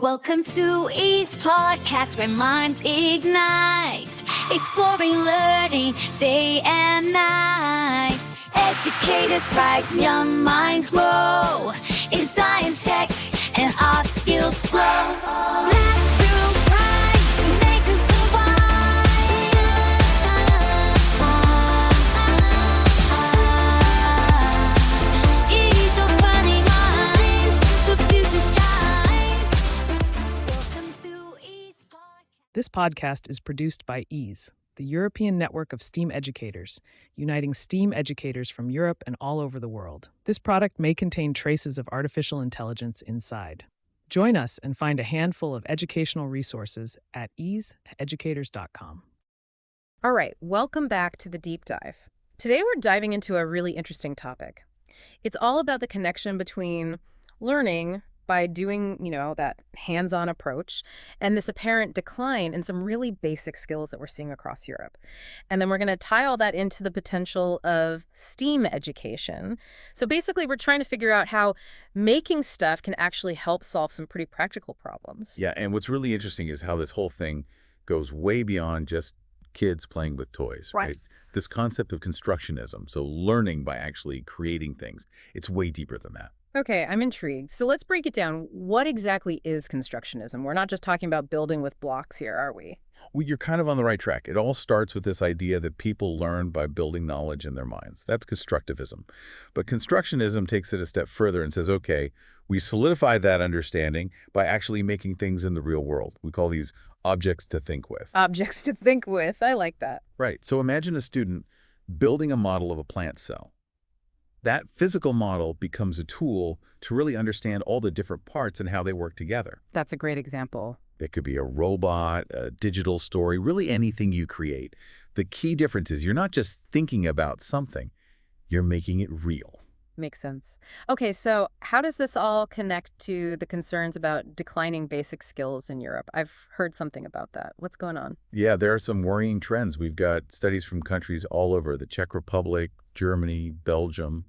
Welcome to Ease Podcast, where minds ignite, exploring learning day and night. Educators thrive, young minds grow, in science, tech, and art skills flow. Natural minds make us survive. Ease of funny minds, so future strive. Welcome to Ease Podcast. This podcast is produced by EASE, the European network of STEAM educators, uniting STEAM educators from Europe and all over the world. This product may contain traces of artificial intelligence inside. Join us and find a handful of educational resources at easeeducators.com. All right, welcome back to the deep dive. Today we're diving into a really interesting topic. It's all about the connection between learning by doing, that hands-on approach and this apparent decline in some really basic skills that we're seeing across Europe. And then we're going to tie all that into the potential of STEAM education. So basically, we're trying to figure out how making stuff can actually help solve some pretty practical problems. Yeah, and what's really interesting is how this whole thing goes way beyond just kids playing with toys, right? This concept of constructionism, so learning by actually creating things, it's way deeper than that. Okay, I'm intrigued. So let's break it down. What exactly is constructionism? We're not just talking about building with blocks here, are we? Well, you're kind of on the right track. It all starts with this idea that people learn by building knowledge in their minds. That's constructivism. But constructionism takes it a step further and says, okay, we solidify that understanding by actually making things in the real world. We call these objects to think with. Objects to think with. I like that. Right. So imagine a student building a model of a plant cell. That physical model becomes a tool to really understand all the different parts and how they work together. That's a great example. It could be a robot, a digital story, really anything you create. The key difference is you're not just thinking about something, you're making it real. Makes sense. Okay, so how does this all connect to the concerns about declining basic skills in Europe? I've heard something about that. What's going on? Yeah, there are some worrying trends. We've got studies from countries all over, the Czech Republic, Germany, Belgium.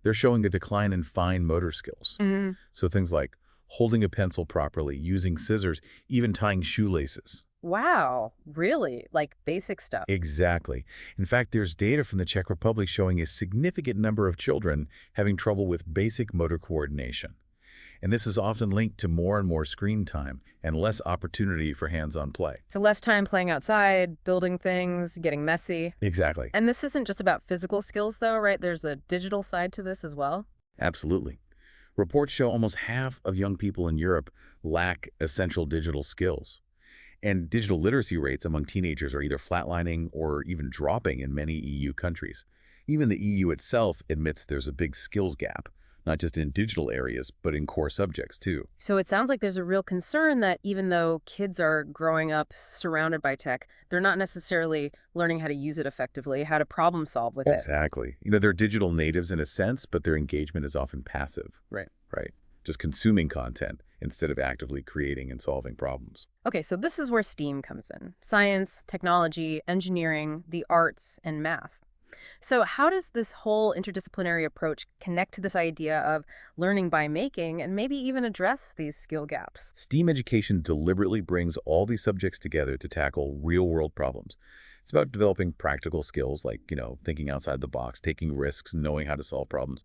They're showing a decline in fine motor skills. Mm-hmm. So things like holding a pencil properly, using scissors, even tying shoelaces. Wow, really? Like basic stuff? Exactly. In fact, there's data from the Czech Republic showing a significant number of children having trouble with basic motor coordination. And this is often linked to more and more screen time and less opportunity for hands-on play. So less time playing outside, building things, getting messy. Exactly. And this isn't just about physical skills, though, right? There's a digital side to this as well? Absolutely. Reports show almost half of young people in Europe lack essential digital skills. And digital literacy rates among teenagers are either flatlining or even dropping in many EU countries. Even the EU itself admits there's a big skills gap, not just in digital areas, but in core subjects too. So it sounds like there's a real concern that even though kids are growing up surrounded by tech, they're not necessarily learning how to use it effectively, how to problem solve with it. Exactly. They're digital natives in a sense, but their engagement is often passive. Right. Right. Just consuming content instead of actively creating and solving problems. Okay, so this is where STEAM comes in. Science, technology, engineering, the arts, and math. So how does this whole interdisciplinary approach connect to this idea of learning by making and maybe even address these skill gaps? STEAM education deliberately brings all these subjects together to tackle real-world problems. It's about developing practical skills like, thinking outside the box, taking risks, knowing how to solve problems,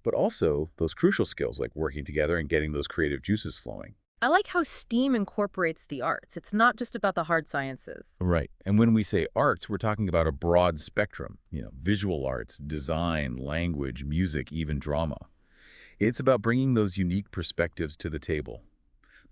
but also those crucial skills like working together and getting those creative juices flowing. I like how STEAM incorporates the arts. It's not just about the hard sciences. Right. And when we say arts, we're talking about a broad spectrum, visual arts, design, language, music, even drama. It's about bringing those unique perspectives to the table.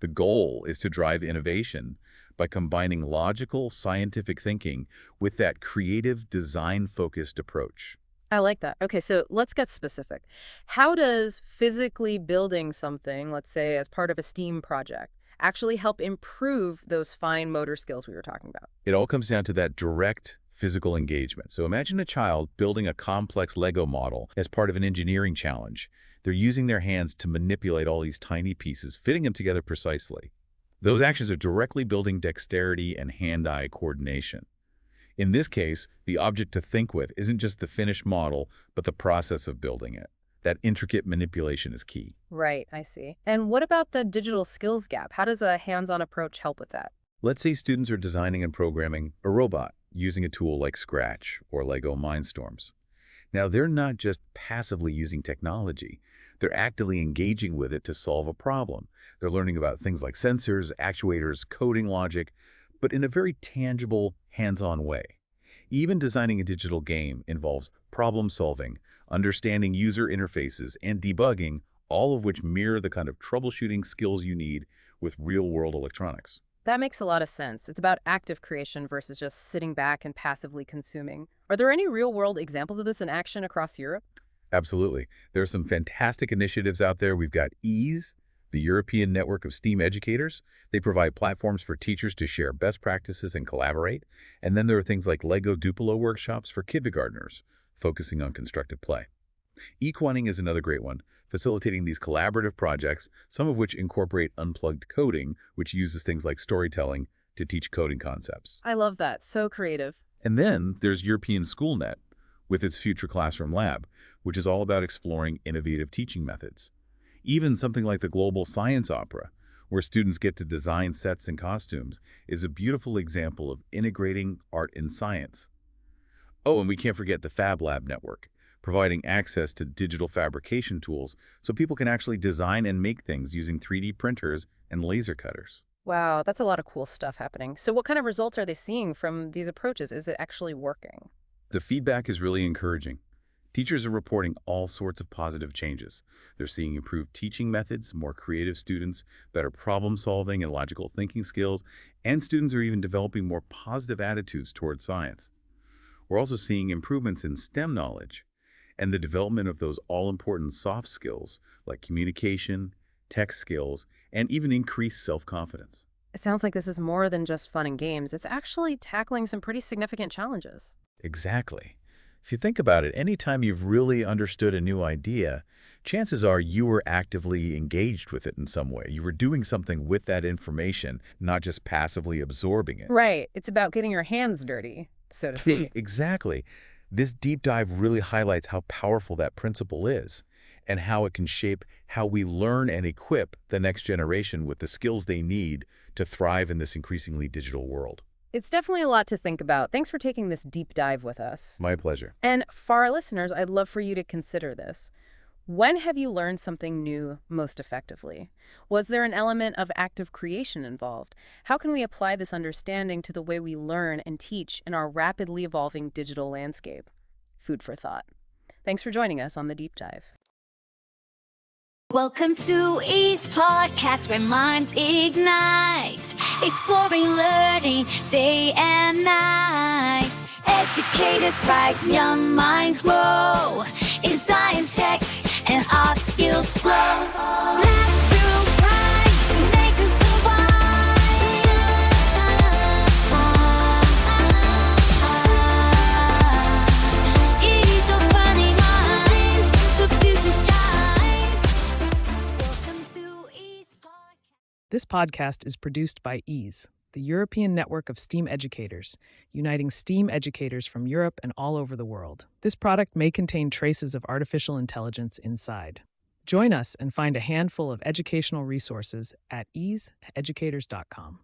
The goal is to drive innovation by combining logical, scientific thinking with that creative, design-focused approach. I like that. Okay, so let's get specific. How does physically building something, let's say as part of a STEAM project, actually help improve those fine motor skills we were talking about? It all comes down to that direct physical engagement. So imagine a child building a complex Lego model as part of an engineering challenge. They're using their hands to manipulate all these tiny pieces, fitting them together precisely. Those actions are directly building dexterity and hand-eye coordination. In this case, the object to think with isn't just the finished model, but the process of building it. That intricate manipulation is key. Right, I see. And what about the digital skills gap? How does a hands-on approach help with that? Let's say students are designing and programming a robot using a tool like Scratch or Lego Mindstorms. Now, they're not just passively using technology. They're actively engaging with it to solve a problem. They're learning about things like sensors, actuators, coding logic, but in a very tangible, hands-on way. Even designing a digital game involves problem solving, understanding user interfaces, and debugging, all of which mirror the kind of troubleshooting skills you need with real-world electronics. That makes a lot of sense. It's about active creation versus just sitting back and passively consuming. Are there any real-world examples of this in action across Europe? Absolutely. There are some fantastic initiatives out there. We've got EASE, the European Network of STEAM Educators. They provide platforms for teachers to share best practices and collaborate. And then there are things like Lego Duplo workshops for kindergartners, focusing on constructive play. Equaning is another great one, facilitating these collaborative projects, some of which incorporate unplugged coding, which uses things like storytelling to teach coding concepts. I love that. So creative. And then there's European SchoolNet with its Future Classroom Lab, which is all about exploring innovative teaching methods. Even something like the Global Science Opera, where students get to design sets and costumes, is a beautiful example of integrating art and science. Oh, and we can't forget the Fab Lab network, providing access to digital fabrication tools so people can actually design and make things using 3D printers and laser cutters. Wow, that's a lot of cool stuff happening. So what kind of results are they seeing from these approaches? Is it actually working? The feedback is really encouraging. Teachers are reporting all sorts of positive changes. They're seeing improved teaching methods, more creative students, better problem solving and logical thinking skills, and students are even developing more positive attitudes towards science. We're also seeing improvements in STEM knowledge and the development of those all-important soft skills like communication, tech skills, and even increased self-confidence. It sounds like this is more than just fun and games. It's actually tackling some pretty significant challenges. Exactly. If you think about it, anytime you've really understood a new idea, chances are you were actively engaged with it in some way. You were doing something with that information, not just passively absorbing it. Right. It's about getting your hands dirty, so to speak. Exactly. This deep dive really highlights how powerful that principle is and how it can shape how we learn and equip the next generation with the skills they need to thrive in this increasingly digital world. It's definitely a lot to think about. Thanks for taking this deep dive with us. My pleasure. And for our listeners, I'd love for you to consider this. When have you learned something new most effectively? Was there an element of active creation involved? How can we apply this understanding to the way we learn and teach in our rapidly evolving digital landscape? Food for thought. Thanks for joining us on The Deep Dive. Welcome to EASE Podcast, where minds ignite. Exploring learning day and night. Educators thrive, young minds grow. In science, tech, and art skills flow. Natural pride to make us survive. Ease of burning minds, the future strive. Welcome to EASE Podcast. This podcast is produced by EASE, the European Network of STEAM Educators, uniting STEAM educators from Europe and all over the world. This product may contain traces of artificial intelligence inside. Join us and find a handful of educational resources at easeeducators.com.